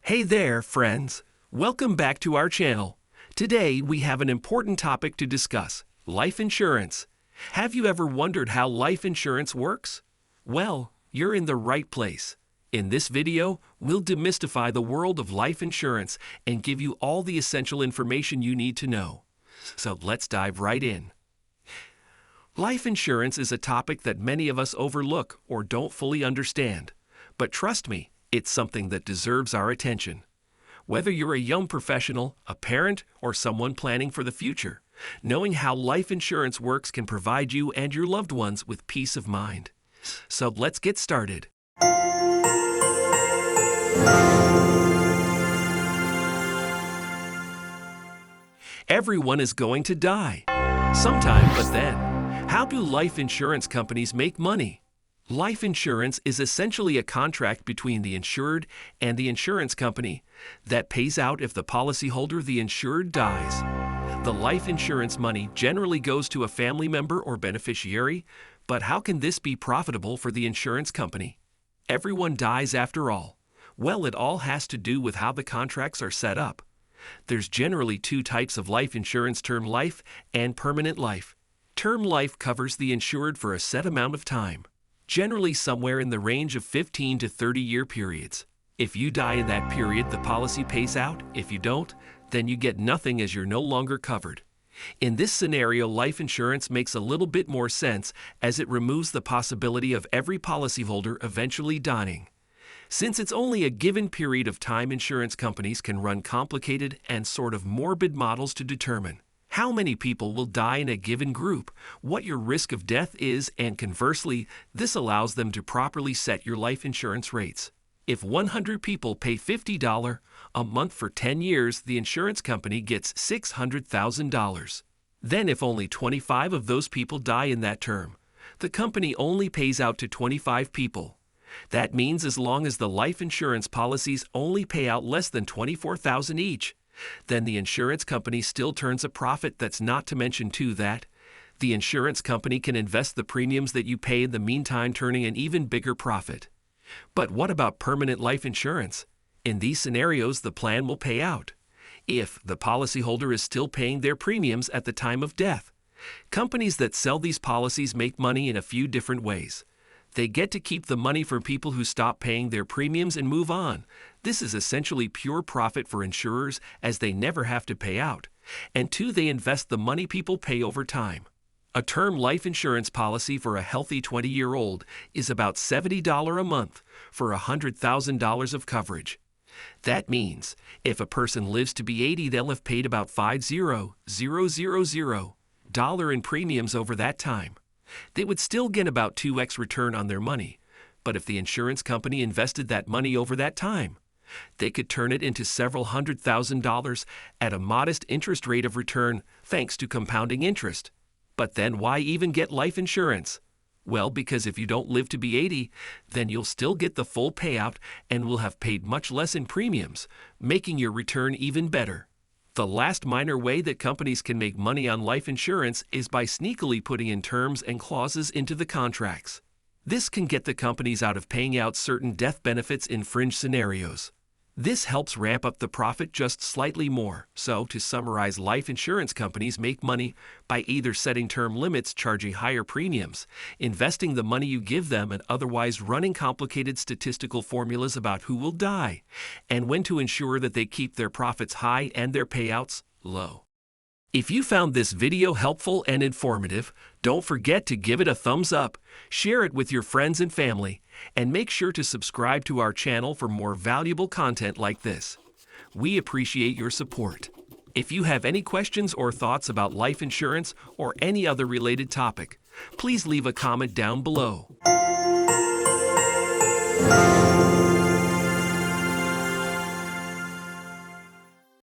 Hey there, friends. Welcome back to our channel. Today, we have an important topic to discuss: life insurance. Have you ever wondered how life insurance works? Well, you're in the right place. In this video, we'll demystify the world of life insurance and give you all the essential information you need to know. So let's dive right in. Life insurance is a topic that many of us overlook or don't fully understand. But trust me, it's something that deserves our attention. Whether you're a young professional, a parent, or someone planning for the future, knowing how life insurance works can provide you and your loved ones with peace of mind. So let's get started. Everyone is going to die sometime, but then, how do life insurance companies make money? Life insurance is essentially a contract between the insured and the insurance company that pays out if the policyholder, the insured, dies. The life insurance money generally goes to a family member or beneficiary, but how can this be profitable for the insurance company? Everyone dies after all. Well, it all has to do with how the contracts are set up. There's generally two types of life insurance: term life and permanent life. Term life covers the insured for a set amount of time, generally somewhere in the range of 15 to 30-year periods. If you die in that period, the policy pays out. If you don't, then you get nothing as you're no longer covered. In this scenario, life insurance makes a little bit more sense as it removes the possibility of every policyholder eventually dying. Since it's only a given period of time, insurance companies can run complicated and sort of morbid models to determine how many people will die in a given group, what your risk of death is, and conversely, this allows them to properly set your life insurance rates. If 100 people pay $50 a month for 10 years, the insurance company gets $600,000. Then if only 25 of those people die in that term, the company only pays out to 25 people. That means as long as the life insurance policies only pay out less than $24,000 each, then the insurance company still turns a profit. That's not to mention too that the insurance company can invest the premiums that you pay in the meantime, turning an even bigger profit. But what about permanent life insurance? In these scenarios, the plan will pay out if the policyholder is still paying their premiums at the time of death. Companies that sell these policies make money in a few different ways. They get to keep the money for people who stop paying their premiums and move on. This is essentially pure profit for insurers, as they never have to pay out. And two, they invest the money people pay over time. A term life insurance policy for a healthy 20-year-old is about $70 a month for $100,000 of coverage. That means if a person lives to be 80, they'll have paid about $50,000 in premiums over that time. They would still get about 2x return on their money, but if the insurance company invested that money over that time, they could turn it into several $100,000 at a modest interest rate of return thanks to compounding interest. But then why even get life insurance? Well, because if you don't live to be 80, then you'll still get the full payout and will have paid much less in premiums, making your return even better. The last minor way that companies can make money on life insurance is by sneakily putting in terms and clauses into the contracts. This can get the companies out of paying out certain death benefits in fringe scenarios. This helps ramp up the profit just slightly more. So, to summarize, life insurance companies make money by either setting term limits, charging higher premiums, investing the money you give them, and otherwise running complicated statistical formulas about who will die and when to ensure that they keep their profits high and their payouts low. If you found this video helpful and informative, don't forget to give it a thumbs up, share it with your friends and family, and make sure to subscribe to our channel for more valuable content like this. We appreciate your support. If you have any questions or thoughts about life insurance or any other related topic, please leave a comment down below.